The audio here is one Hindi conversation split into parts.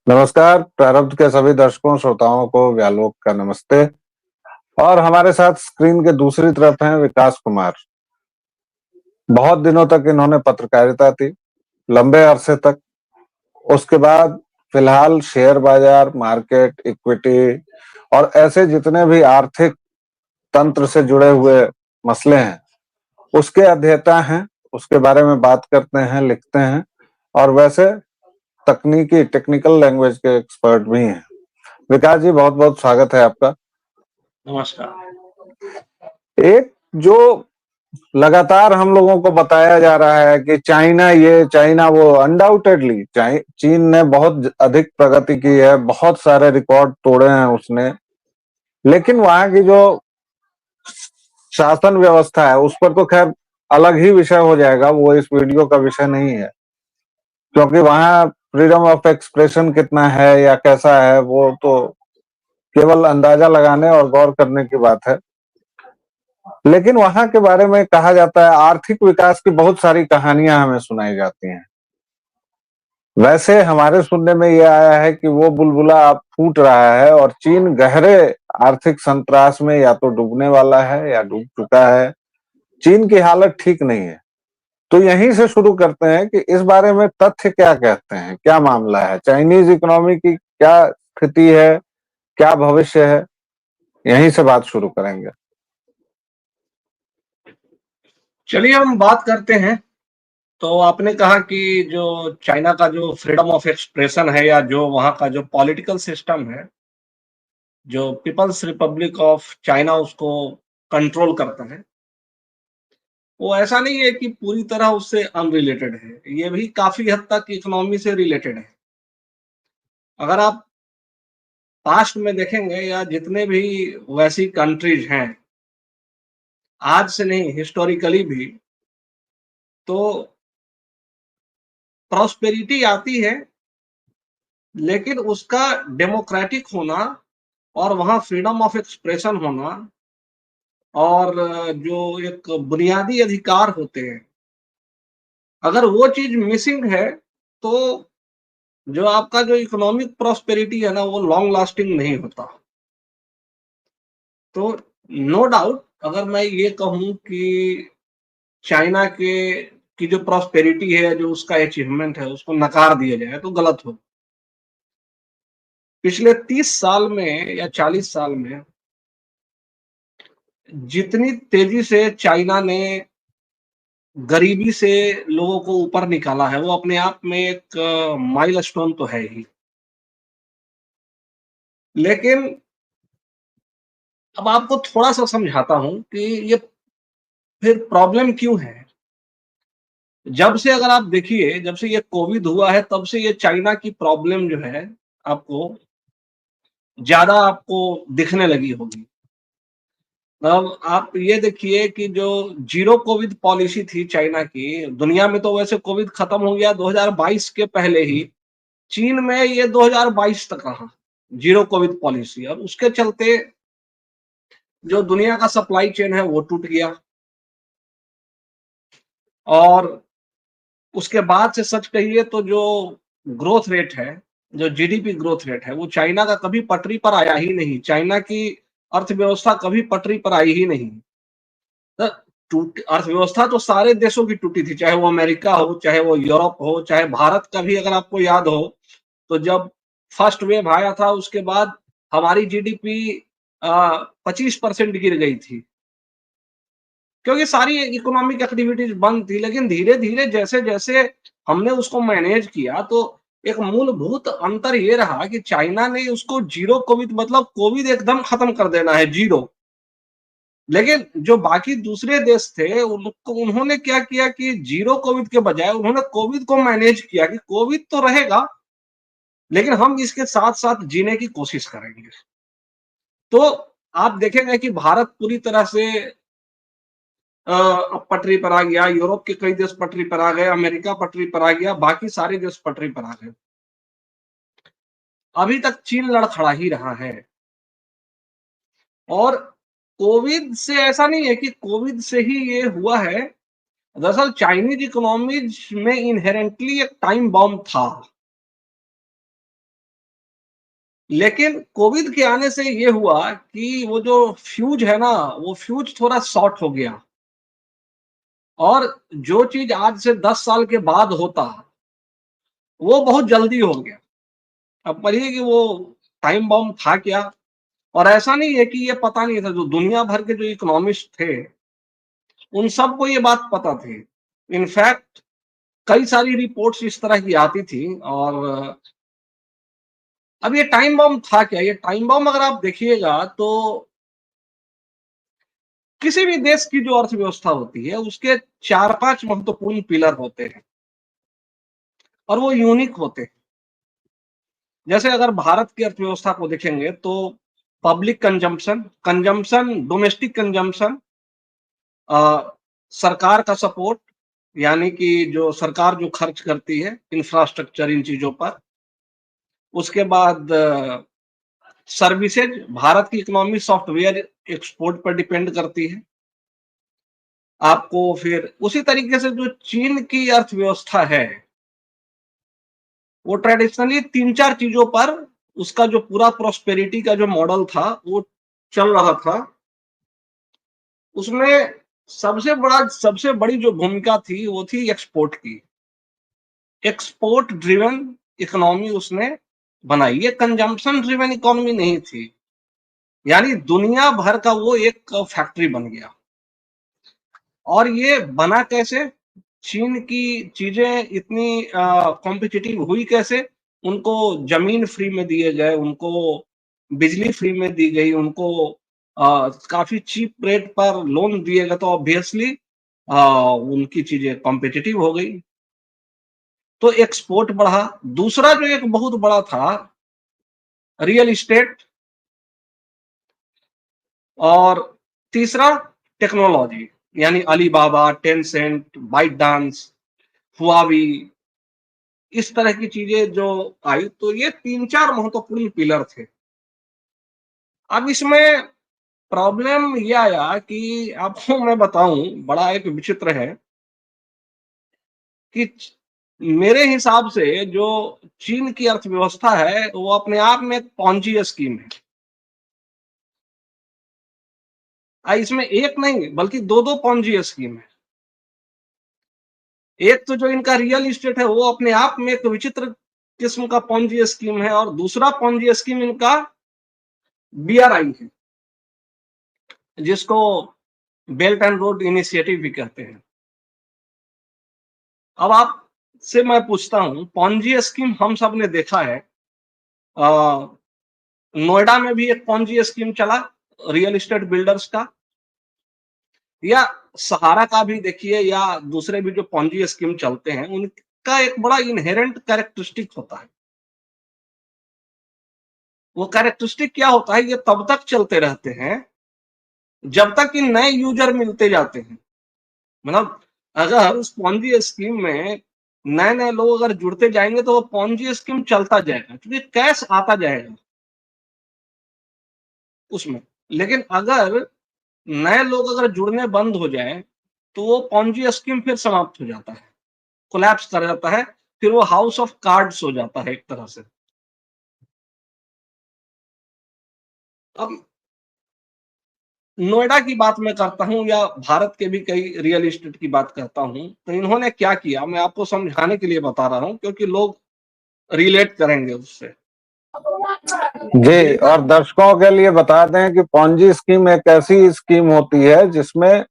नमस्कार, प्रारब्ध के सभी दर्शकों श्रोताओं को व्यालोक का नमस्ते। और हमारे साथ स्क्रीन के दूसरी तरफ हैं विकास कुमार। बहुत दिनों तक इन्होंने पत्रकारिता की, लंबे अरसे तक। उसके बाद फिलहाल शेयर बाजार, मार्केट, इक्विटी और ऐसे जितने भी आर्थिक तंत्र से जुड़े हुए मसले हैं, उसके अध्येता हैं। उसके बारे में बात करते हैं, लिखते हैं और वैसे तकनीकी टेक्निकल लैंग्वेज के एक्सपर्ट भी हैं। विकास जी, बहुत बहुत स्वागत है आपका। नमस्कार। एक जो लगातार हम लोगों को बताया जा रहा है कि चाइना ये, चाइना वो, अनडाउटेडली चीन ने बहुत अधिक प्रगति की है, बहुत सारे रिकॉर्ड तोड़े हैं उसने। लेकिन वहां की जो शासन व्यवस्था है उस पर तो खैर अलग ही विषय हो जाएगा, वो इस वीडियो का विषय नहीं है। क्योंकि वहां फ्रीडम ऑफ एक्सप्रेशन कितना है या कैसा है, वो तो केवल अंदाजा लगाने और गौर करने की बात है। लेकिन वहां के बारे में कहा जाता है, आर्थिक विकास की बहुत सारी कहानियां हमें सुनाई जाती हैं। वैसे हमारे सुनने में यह आया है कि वो बुलबुला अब फूट रहा है और चीन गहरे आर्थिक संत्रास में या तो डूबने वाला है या डूब चुका है। चीन की हालत ठीक नहीं है। तो यहीं से शुरू करते हैं कि इस बारे में तथ्य क्या कहते हैं, क्या मामला है, चाइनीज इकोनॉमी की क्या स्थिति है, क्या भविष्य है। यहीं से बात शुरू करेंगे। चलिए हम बात करते हैं। तो आपने कहा कि जो चाइना का जो फ्रीडम ऑफ एक्सप्रेशन है या जो वहाँ का जो पॉलिटिकल सिस्टम है, जो पीपल्स रिपब्लिक ऑफ चाइना उसको कंट्रोल करता है, वो ऐसा नहीं है कि पूरी तरह उससे अनरिलेटेड है। ये भी काफी हद तक इकोनॉमी से रिलेटेड है। अगर आप पास्ट में देखेंगे या जितने भी वैसी कंट्रीज हैं, आज से नहीं हिस्टोरिकली भी, तो प्रॉस्पेरिटी आती है, लेकिन उसका डेमोक्रेटिक होना और वहाँ फ्रीडम ऑफ एक्सप्रेशन होना और जो एक बुनियादी अधिकार होते हैं, अगर वो चीज मिसिंग है तो जो आपका जो इकोनॉमिक प्रॉस्पेरिटी है ना, वो लॉन्ग लास्टिंग नहीं होता। तो नो डाउट, अगर मैं ये कहूँ कि चाइना के की जो प्रॉस्पेरिटी है, जो उसका अचीवमेंट है, उसको नकार दिया जाए तो गलत हो। पिछले 30 साल में या 40 साल में जितनी तेजी से चाइना ने गरीबी से लोगों को ऊपर निकाला है, वो अपने आप में एक माइलस्टोन तो है ही। लेकिन अब आपको थोड़ा सा समझाता हूं कि ये फिर प्रॉब्लम क्यों है। जब से अगर आप देखिए, जब से ये कोविड हुआ है, तब से ये चाइना की प्रॉब्लम जो है आपको ज्यादा आपको दिखने लगी होगी। अब आप ये देखिए कि जो जीरो कोविड पॉलिसी थी चाइना की, दुनिया में तो वैसे कोविड खत्म हो गया 2022 के पहले ही, चीन में ये 2022 तक रहा जीरो कोविड पॉलिसी, और उसके चलते जो दुनिया का सप्लाई चेन है वो टूट गया। और उसके बाद से सच कहिए तो जो ग्रोथ रेट है, जो जीडीपी ग्रोथ रेट है, वो चाइना का कभी पटरी पर आया ही नहीं। चाइना की अर्थव्यवस्था कभी पटरी पर आई ही नहीं। तो अर्थव्यवस्था तो सारे देशों की टूटी थी, चाहे वो अमेरिका हो, चाहे वो यूरोप हो, चाहे भारत का भी अगर आपको याद हो, तो जब फर्स्ट वेव आया था उसके बाद हमारी जीडीपी 25% गिर गई थी, क्योंकि सारी इकोनॉमिक एक्टिविटीज बंद थी। लेकिन धीरे धीरे जैसे जैसे हमने उसको मैनेज किया, तो एक मूलभूत अंतर ये रहा कि चाइना ने उसको जीरो कोविड, मतलब कोविड एकदम खत्म कर देना है, जीरो। लेकिन जो बाकी दूसरे देश थे उनको, उन्होंने क्या किया कि जीरो कोविड के बजाय उन्होंने कोविड को मैनेज किया कि कोविड तो रहेगा, लेकिन हम इसके साथ साथ जीने की कोशिश करेंगे। तो आप देखेंगे कि भारत पूरी तरह से अब पटरी पर आ गया, यूरोप के कई देश पटरी पर आ गए, अमेरिका पटरी पर आ गया, बाकी सारे देश पटरी पर आ गए। अभी तक चीन लड़खड़ा ही रहा है। और कोविड से ऐसा नहीं है कि कोविड से ही ये हुआ है। दरअसल चाइनीज इकोनॉमीज में इनहेरेंटली एक टाइम बॉम्ब था। लेकिन कोविड के आने से ये हुआ कि वो जो फ्यूज है ना, वो फ्यूज थोड़ा शॉर्ट हो गया और जो चीज़ आज से 10 साल के बाद होता, वो बहुत जल्दी हो गया। अब पढ़िए कि वो टाइम बम था क्या? और ऐसा नहीं है कि ये पता नहीं था, जो दुनिया भर के जो इकोनॉमिस्ट थे, उन सबको ये बात पता थी। इनफैक्ट कई सारी रिपोर्ट्स इस तरह की आती थी और अब ये टाइम बम था क्या? ये टाइम बम अगर आप देखिएगा तो किसी भी देश की जो अर्थव्यवस्था होती है, उसके 4-5 महत्वपूर्ण पिलर होते हैं और वो यूनिक होते हैं। जैसे अगर भारत की अर्थव्यवस्था को देखेंगे तो पब्लिक कंजम्पशन, डोमेस्टिक कंजम्पशन, सरकार का सपोर्ट यानी कि जो सरकार जो खर्च करती है इंफ्रास्ट्रक्चर इन चीज़ों पर। उसके बाद सर्विसेज, भारत की इकोनॉमी सॉफ्टवेयर एक्सपोर्ट पर डिपेंड करती है। आपको फिर उसी तरीके से जो चीन की अर्थव्यवस्था है, वो ट्रेडिशनली 3-4 चीज़ों पर उसका जो पूरा प्रॉस्पेरिटी का जो मॉडल था, वो चल रहा था। उसमें सबसे बड़ी जो भूमिका थी, वो थी एक्सपोर्ट की। एक्सपोर्ट ड्रिवन इकोनॉमी उसने बनाई, ये कंजम्पशन ड्रिवन इकोनॉमी नहीं थी। यानी दुनिया भर का वो एक फैक्ट्री बन गया। और ये बना कैसे? चीन की चीजें इतनी कॉम्पिटिटिव हुई कैसे? उनको जमीन फ्री में दिए गए, उनको बिजली फ्री में दी गई, उनको काफी चीप रेट पर लोन दिए गए, तो ऑब्वियसली उनकी चीजें कॉम्पिटिटिव हो गई, तो एक्सपोर्ट बढ़ा। दूसरा जो एक बहुत बड़ा था, रियल इस्टेट। और तीसरा टेक्नोलॉजी, यानी अलीबाबा, टेंसेंट, बाइटडांस, हुआवी, इस तरह की चीजें जो आई, तो ये 3-4 महत्वपूर्ण पिलर थे। अब इसमें प्रॉब्लम ये आया कि आपको मैं बताऊं, बड़ा एक विचित्र है कि मेरे हिसाब से जो चीन की अर्थव्यवस्था है, वो अपने आप में एक पॉन्जी स्कीम है। इसमें एक नहीं बल्कि दो पॉन्जी स्कीम है। एक तो जो इनका रियल इस्टेट है, वो अपने आप में एक विचित्र किस्म का पॉन्जी स्कीम है, और दूसरा पॉन्जी स्कीम इनका बीआरआई है, जिसको बेल्ट एंड रोड इनिशिएटिव भी कहते हैं। अब आप से मैं पूछता हूं, पॉन्जी स्कीम हम सब ने देखा है। नोएडा में भी एक पॉन्जी स्कीम चला रियल एस्टेट बिल्डर्स का, या सहारा का भी देखिए, या दूसरे भी जो पॉन्जी स्कीम चलते हैं, उनका एक बड़ा इनहेरेंट कैरेक्टरिस्टिक होता है। वो कैरेक्टरिस्टिक क्या होता है? ये तब तक चलते रहते हैं जब तक कि नए यूजर मिलते जाते हैं। मतलब अगर उस पॉन्जी स्कीम में नए नए लोग अगर जुड़ते जाएंगे, तो वो पॉन्जी स्कीम चलता जाएगा, क्योंकि कैश आता जाएगा उसमें। लेकिन अगर नए लोग अगर जुड़ने बंद हो जाए, तो वो पॉन्जी स्कीम फिर समाप्त हो जाता है, कोलैप्स कर जाता है, फिर वो हाउस ऑफ कार्ड्स हो जाता है एक तरह से। अब नोएडा की बात मैं करता हूं, या भारत के भी कई रियल एस्टेट की बात करता हूं, तो इन्होंने क्या किया, मैं आपको समझाने के लिए बता रहा हूं, क्योंकि लोग रिलेट करेंगे उससे। जी, और दर्शकों के लिए बता दें कि पॉन्जी स्कीम एक ऐसी स्कीम होती है जिसमें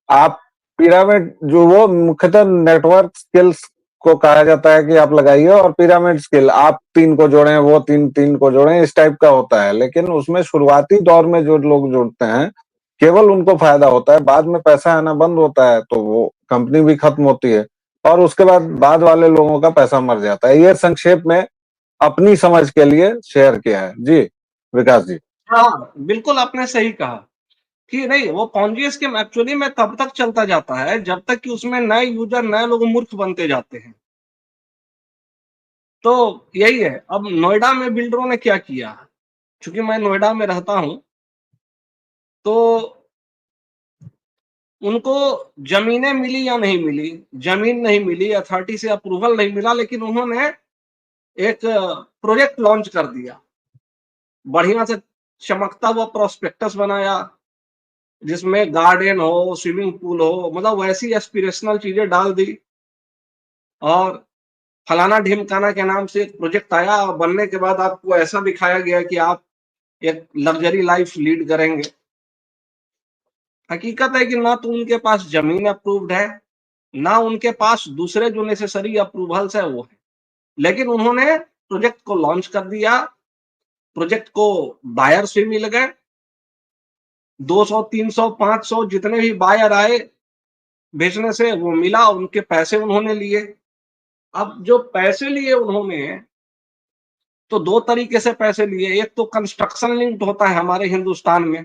आप पिरामिड, जो वो मुख्यतः नेटवर्क स्किल्स को कहा जाता है कि आप लगाइए, और पिरामिड स्किल, आप 3 को जोड़ें, वो 3 को जोड़ें, इस टाइप का होता है। लेकिन उसमें शुरुआती दौर में जो लोग जुड़ते हैं, केवल उनको फायदा होता है। बाद में पैसा आना बंद होता है, तो वो कंपनी भी खत्म होती है, और उसके बाद वाले लोगों का पैसा मर जाता है। ये संक्षेप में अपनी समझ के लिए शेयर किया है। जी विकास जी। हाँ, बिल्कुल आपने सही कहा कि नहीं, वो पॉन्जी स्कीम एक्चुअली में तब तक चलता जाता है जब तक कि उसमें नए यूजर, नए लोग मूर्ख बनते जाते हैं। तो यही है। अब नोएडा में बिल्डरों ने क्या किया, क्योंकि मैं नोएडा में रहता हूं, तो उनको जमीनें मिली या नहीं मिली, जमीन नहीं मिली, अथॉरिटी से अप्रूवल नहीं मिला, लेकिन उन्होंने एक प्रोजेक्ट लॉन्च कर दिया। बढ़िया से चमकता हुआ प्रोस्पेक्टस बनाया, जिसमें गार्डन हो, स्विमिंग पूल हो, मतलब वैसी एस्पिरेशनल चीजें डाल दी। और फलाना ढिमकाना के नाम से एक प्रोजेक्ट आया, और बनने के बाद आपको ऐसा दिखाया गया कि आप एक लग्जरी लाइफ लीड करेंगे। हकीकत है कि ना तो उनके पास जमीन अप्रूव्ड है, ना उनके पास दूसरे जो नेसेसरी अप्रूवल्स है वो है, लेकिन उन्होंने प्रोजेक्ट को लॉन्च कर दिया। प्रोजेक्ट को बायर्स भी मिल गए, 200, 300, 500 जितने भी बायर आए बेचने से वो मिला, उनके पैसे उन्होंने लिए। अब जो पैसे लिए उन्होंने, तो दो तरीके से पैसे लिए। एक तो कंस्ट्रक्शन लिंक्ड होता है हमारे हिंदुस्तान में,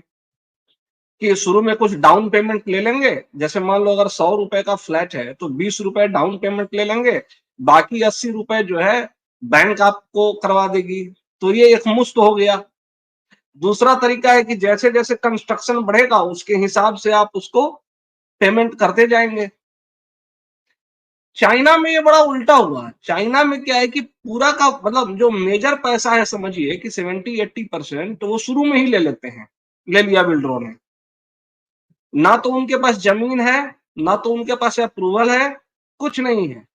कि शुरू में कुछ डाउन पेमेंट ले लेंगे। जैसे मान लो अगर 100 रुपए का फ्लैट है तो 20 रुपए डाउन पेमेंट ले लेंगे, बाकी 80 रुपए जो है बैंक आपको करवा देगी, तो ये एक मुश्त हो गया। दूसरा तरीका है कि जैसे जैसे कंस्ट्रक्शन बढ़ेगा उसके हिसाब से आप उसको पेमेंट करते जाएंगे। चाइना में ये बड़ा उल्टा हुआ है। चाइना में क्या है कि पूरा का मतलब जो मेजर पैसा है, समझिए कि 70-80% तो वो शुरू में ही ले लेते हैं, ले लिया बिल्डरों ने। ना तो उनके पास जमीन है, ना तो उनके पास अप्रूवल है, कुछ नहीं है।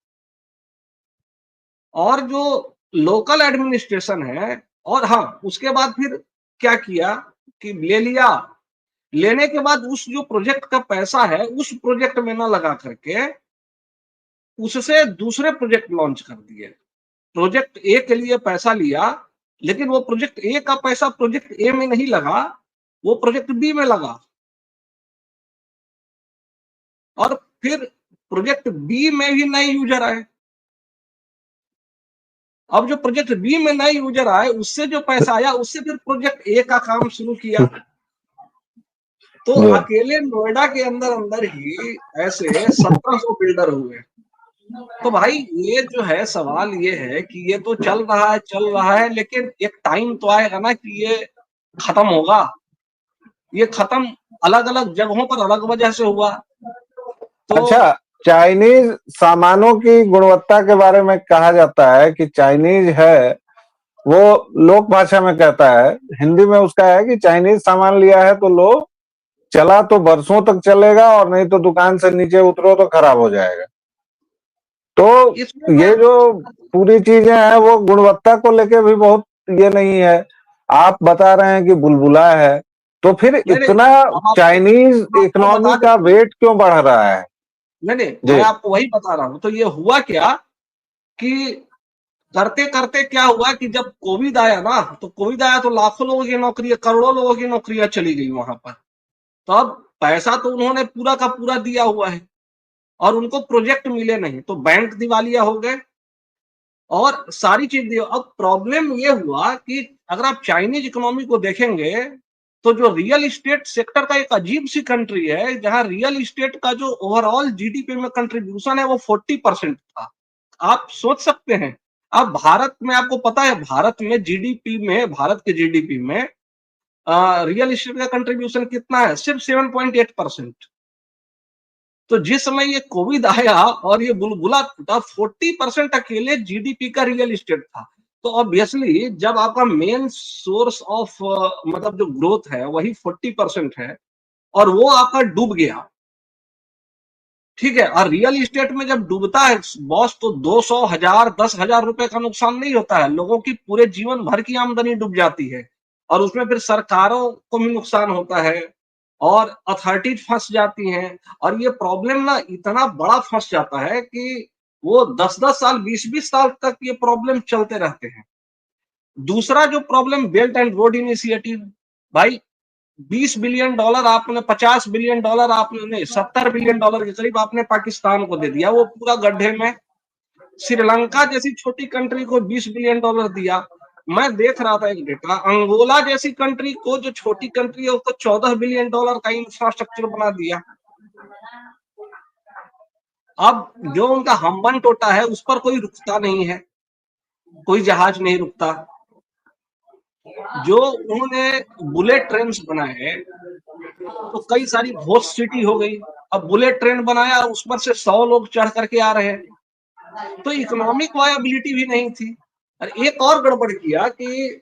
और जो लोकल एडमिनिस्ट्रेशन है, और हाँ उसके बाद फिर क्या किया कि ले लिया, लेने के बाद उस जो प्रोजेक्ट का पैसा है उस प्रोजेक्ट में ना लगा करके उससे दूसरे प्रोजेक्ट लॉन्च कर दिए। प्रोजेक्ट ए के लिए पैसा लिया, लेकिन वो प्रोजेक्ट ए का पैसा प्रोजेक्ट ए में नहीं लगा, वो प्रोजेक्ट बी में लगा। और फिर प्रोजेक्ट बी में भी नए यूजर आए। अब जो प्रोजेक्ट बी में नए यूजर आए, उससे जो पैसा आया उससे फिर प्रोजेक्ट ए का काम शुरू किया। तो अकेले नोएडा के अंदर अंदर ही ऐसे 1700 बिल्डर हुए। तो भाई ये जो है सवाल ये है कि ये तो चल रहा है, लेकिन एक टाइम तो आएगा ना कि ये खत्म होगा। ये खत्म अलग अलग जगहों पर अलग वजह से हुआ। तो अच्छा, चाइनीज सामानों की गुणवत्ता के बारे में कहा जाता है कि चाइनीज है, वो लोक भाषा में कहता है, हिंदी में उसका है कि चाइनीज सामान लिया है तो लो, चला तो बरसों तक चलेगा, और नहीं तो दुकान से नीचे उतरो तो खराब हो जाएगा। तो इसमें मैं ये जो पूरी चीजें हैं वो गुणवत्ता को लेके भी बहुत ये नहीं है। आप बता रहे हैं कि बुलबुला है, तो फिर नहीं नहीं इतना चाइनीज हम आपको इकोनॉमी बता का देते हैं। वेट क्यों बढ़ रहा है? नहीं नहीं, जी। मैं आपको वही बता रहा हूँ। तो ये हुआ क्या कि करते करते क्या हुआ कि जब कोविड आया ना, तो कोविड आया तो लाखों लोगों की नौकरियां, करोड़ों लोगों की नौकरियां चली गई वहां पर। तो अब पैसा तो उन्होंने पूरा का पूरा दिया हुआ है और उनको प्रोजेक्ट मिले नहीं, तो बैंक दिवालिया हो गए और सारी चीज दी। अब प्रॉब्लम ये हुआ कि अगर आप चाइनीज इकोनॉमी को देखेंगे, तो जो रियल इस्टेट सेक्टर का एक अजीब सी कंट्री है, जहां रियल इस्टेट का जो ओवरऑल जीडीपी में कंट्रीब्यूशन है वो 40% था। आप सोच सकते हैं। अब भारत में आपको पता है, भारत में जीडीपी में, भारत के जीडीपी में रियल इस्टेट का कंट्रीब्यूशन कितना है? सिर्फ 7.8%। तो जिस समय ये कोविड आया और ये बुलबुला फूटा, 40% अकेले जीडीपी का रियल इस्टेट था। तो ऑब्वियसली जब आपका मेन सोर्स ऑफ मतलब जो ग्रोथ है वही 40% है और वो आपका डूब गया, ठीक है। और रियल इस्टेट में जब डूबता है बॉस, तो 200, 1000, 10,000 रुपए का नुकसान नहीं होता है, लोगों की पूरे जीवन भर की आमदनी डूब जाती है। और उसमें फिर सरकारों को भी नुकसान होता है और अथॉरिटीज फंस जाती हैं। और ये प्रॉब्लम ना इतना बड़ा फंस जाता है कि वो 10-10 साल, 20-20 साल तक ये प्रॉब्लम चलते रहते हैं। दूसरा जो problem, belt and road initiative. भाई $20 बिलियन आपने, $50 बिलियन आपने, $70 बिलियन के करीब आपने पाकिस्तान को दे दिया, वो पूरा गड्ढे में। श्रीलंका जैसी छोटी कंट्री को $20 बिलियन दिया। मैं देख रहा था एक डेटा, अंगोला जैसी कंट्री को, जो छोटी कंट्री है, उसको $14 बिलियन का इंफ्रास्ट्रक्चर बना दिया। अब जो उनका हम्बन टोटा है उस पर कोई रुकता नहीं है, कोई जहाज नहीं रुकता। जो उन्होंने बुलेट ट्रेन बनाए हैं, तो कई सारी घोस्ट सिटी हो गई। अब बुलेट ट्रेन बनाया, उस पर से 100 लोग चढ़ करके आ रहे हैं, तो इकोनॉमिक वायबिलिटी भी नहीं थी। और एक और गड़बड़ किया कि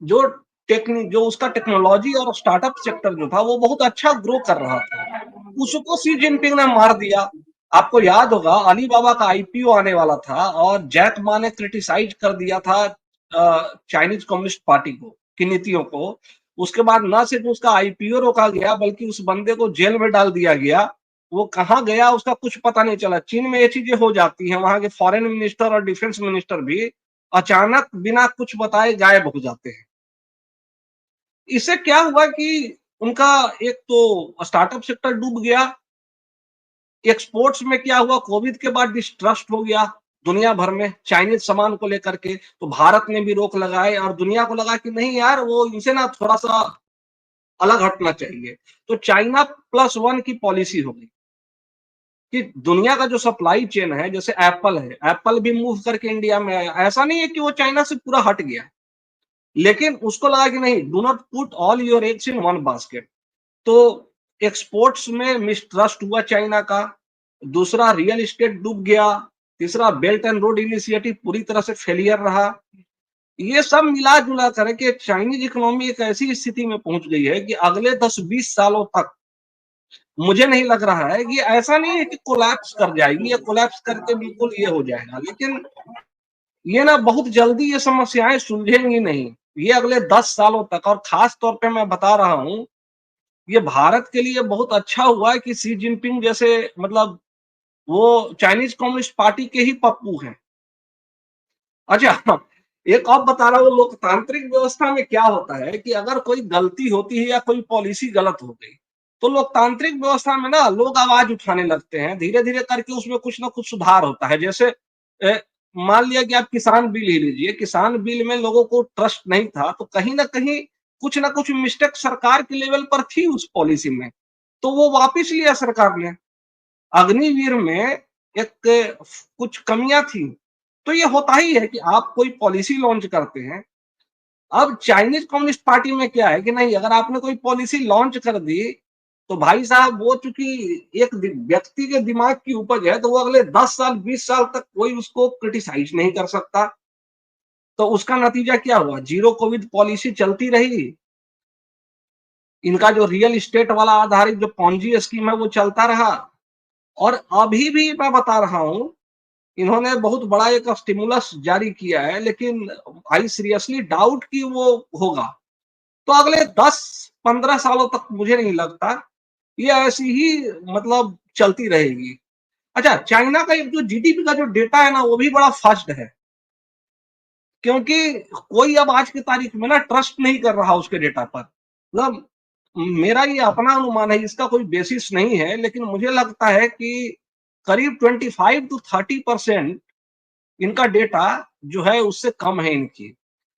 जो जो उसका टेक्नोलॉजी और स्टार्टअप सेक्टर जो था वो बहुत अच्छा ग्रो कर रहा था, उसको शी जिनपिंग ने मार दिया। आपको याद होगा अलीबाबा का आईपीओ आने वाला था और जैक मा ने क्रिटिसाइज कर दिया था चाइनीज कम्युनिस्ट पार्टी को की नीतियों को। उसके बाद न सिर्फ उसका आईपीओ रोका गया बल्कि उस बंदे को जेल में डाल दिया गया। वो कहाँ गया उसका कुछ पता नहीं चला। चीन में ये चीजें हो जाती हैं, वहां के फॉरेन मिनिस्टर और डिफेंस मिनिस्टर भी अचानक बिना कुछ बताए गायब हो जाते हैं। इससे क्या हुआ कि उनका एक तो स्टार्टअप सेक्टर डूब गया, एक्सपोर्ट्स में क्या हुआ, कोविड के बाद डिस्ट्रस्ट हो गया दुनिया भर में चाइनीज सामान को लेकर के। तो भारत ने भी रोक लगाए और दुनिया को लगा कि नहीं यार वो इनसे ना थोड़ा सा अलग हटना चाहिए। तो चाइना प्लस वन की पॉलिसी हो गई कि दुनिया का जो सप्लाई चेन है, जैसे एप्पल है, एप्पल भी मूव करके इंडिया में आया। ऐसा नहीं है कि वो चाइना से पूरा हट गया, लेकिन उसको लगा कि नहीं, do not put all your eggs in one basket. तो एक्सपोर्ट्स में मिसट्रस्ट हुआ चाइना का, दूसरा रियल एस्टेट डूब गया, तीसरा बेल्ट एंड रोड इनिशिएटिव पूरी तरह से फेलियर रहा। ये सब मिला जुला कर के चाइनीज इकोनॉमी एक ऐसी स्थिति में पहुंच गई है कि अगले 10-20 सालों तक मुझे नहीं लग रहा है कि ऐसा नहीं है कि कोलैप्स कर जाएगी या कोलैप्स करके बिल्कुल ये हो जाएगा, लेकिन ये ना बहुत जल्दी ये समस्याएं सुलझेंगी नहीं। ये अगले 10 सालों तक, और खास तौर पे मैं बता रहा हूं, ये भारत के लिए बहुत अच्छा हुआ है कि शी जिनपिंग जैसे मतलब वो चाइनीज कम्युनिस्ट पार्टी के ही पप्पू हैं। अच्छा, एक और बता रहा हूँ, लोकतांत्रिक व्यवस्था में क्या होता है कि अगर कोई गलती होती है या कोई पॉलिसी गलत हो गई, तो लोकतांत्रिक व्यवस्था में ना लोग आवाज उठाने लगते हैं, धीरे धीरे करके उसमें कुछ ना कुछ सुधार होता है। जैसे मान लिया कि आप किसान बिल ही लीजिए, किसान बिल में लोगों को ट्रस्ट नहीं था, तो कहीं ना कुछ मिस्टेक सरकार के लेवल पर थी उस पॉलिसी में, तो वो वापिस लिया सरकार ने। अग्निवीर में एक कुछ कमियां थी। तो ये होता ही है कि आप कोई पॉलिसी लॉन्च करते हैं। अब चाइनीज कम्युनिस्ट पार्टी में क्या है कि नहीं, अगर आपने कोई पॉलिसी लॉन्च कर दी तो भाई साहब वो चूंकि एक व्यक्ति के दिमाग की उपज है, तो वो अगले 10 साल 20 साल तक कोई उसको क्रिटिसाइज नहीं कर सकता। तो उसका नतीजा क्या हुआ, जीरो कोविड पॉलिसी चलती रही, इनका जो रियल इस्टेट वाला आधारित जो पॉन्जी स्कीम है वो चलता रहा। और अभी भी मैं बता रहा हूं, इन्होंने बहुत बड़ा एक स्टिमुलस जारी किया है, लेकिन आई सीरियसली डाउट कि वो होगा। तो अगले 10-15 सालों तक मुझे नहीं लगता, ये ऐसी ही मतलब चलती रहेगी। अच्छा, चाइना का एक जो जीडीपी का जो डेटा है ना वो भी बड़ा फास्ट है, क्योंकि कोई अब आज की तारीख में ना ट्रस्ट नहीं कर रहा उसके डेटा पर। मतलब मेरा ये अपना अनुमान है, इसका कोई बेसिस नहीं है, लेकिन मुझे लगता है कि करीब 25 to 30% इनका डेटा जो है उससे कम है इनकी।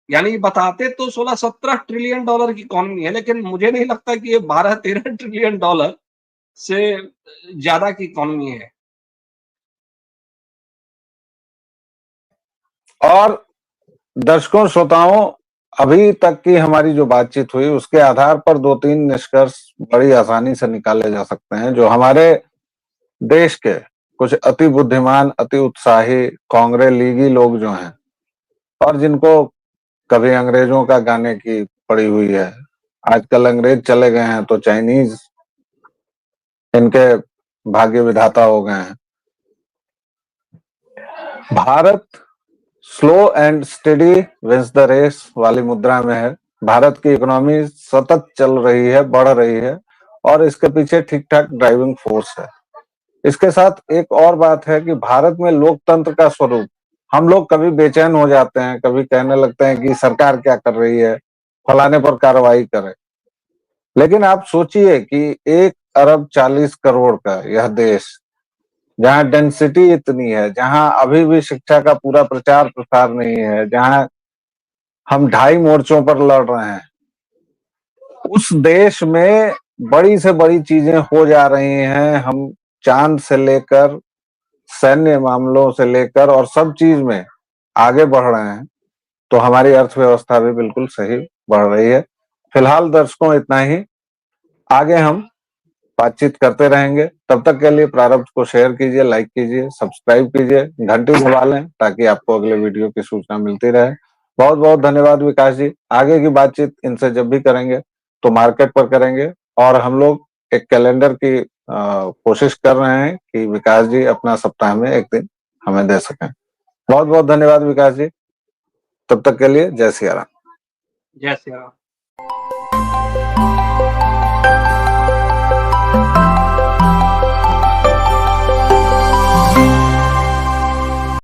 यानी बताते तो 16-17 ट्रिलियन डॉलर की इकोनॉमी है, लेकिन मुझे नहीं लगता कि ये 12-13 ट्रिलियन डॉलर से ज्यादा की इकोनॉमी है। और दर्शकों श्रोताओं, अभी तक की हमारी जो बातचीत हुई उसके आधार पर 2-3 निष्कर्ष बड़ी आसानी से निकाले जा सकते हैं, जो हमारे देश के कुछ अति बुद्धिमान, अति उत्साही कांग्रेस लीगी लोग जो हैं, और जिनको कभी अंग्रेजों का गाने की पड़ी हुई है, आजकल अंग्रेज चले गए हैं तो चाइनीज इनके भाग्य विधाता हो गए हैं। Bharat slow and steady wins the race वाली मुद्रा में है। भारत की इकोनॉमी सतत चल रही है, बढ़ रही है, और इसके पीछे ठीक ठाक ड्राइविंग फोर्स है। इसके साथ एक और बात है कि भारत में लोकतंत्र का स्वरूप, हम लोग कभी बेचैन हो जाते हैं, कभी कहने लगते हैं कि सरकार क्या कर रही है, फलाने पर कार्रवाई करे। लेकिन आप सोचिए कि 1 अरब 40 करोड़ का यह देश, जहाँ डेंसिटी इतनी है, जहाँ अभी भी शिक्षा का पूरा प्रचार प्रसार नहीं है, जहाँ हम 2.5 मोर्चों पर लड़ रहे हैं, उस देश में बड़ी से बड़ी चीजें हो जा रही हैं। हम चांद से लेकर सैन्य मामलों से लेकर और सब चीज में आगे बढ़ रहे हैं, तो हमारी अर्थव्यवस्था भी बिल्कुल सही बढ़ रही है। फिलहाल दर्शकों इतना ही, आगे हम बातचीत करते रहेंगे। तब तक के लिए प्रारब्ध को शेयर कीजिए, लाइक कीजिए, सब्सक्राइब कीजिए, घंटी दबा लें ताकि आपको अगले वीडियो की सूचना मिलती रहे। बहुत बहुत धन्यवाद विकास जी। आगे की बातचीत इनसे जब भी करेंगे तो मार्केट पर करेंगे, और हम लोग एक कैलेंडर की कोशिश कर रहे हैं कि विकास जी अपना सप्ताह में एक दिन हमें दे सकें। बहुत बहुत धन्यवाद विकास जी, तब तक के लिए जय सिया राम। जय श्री राम।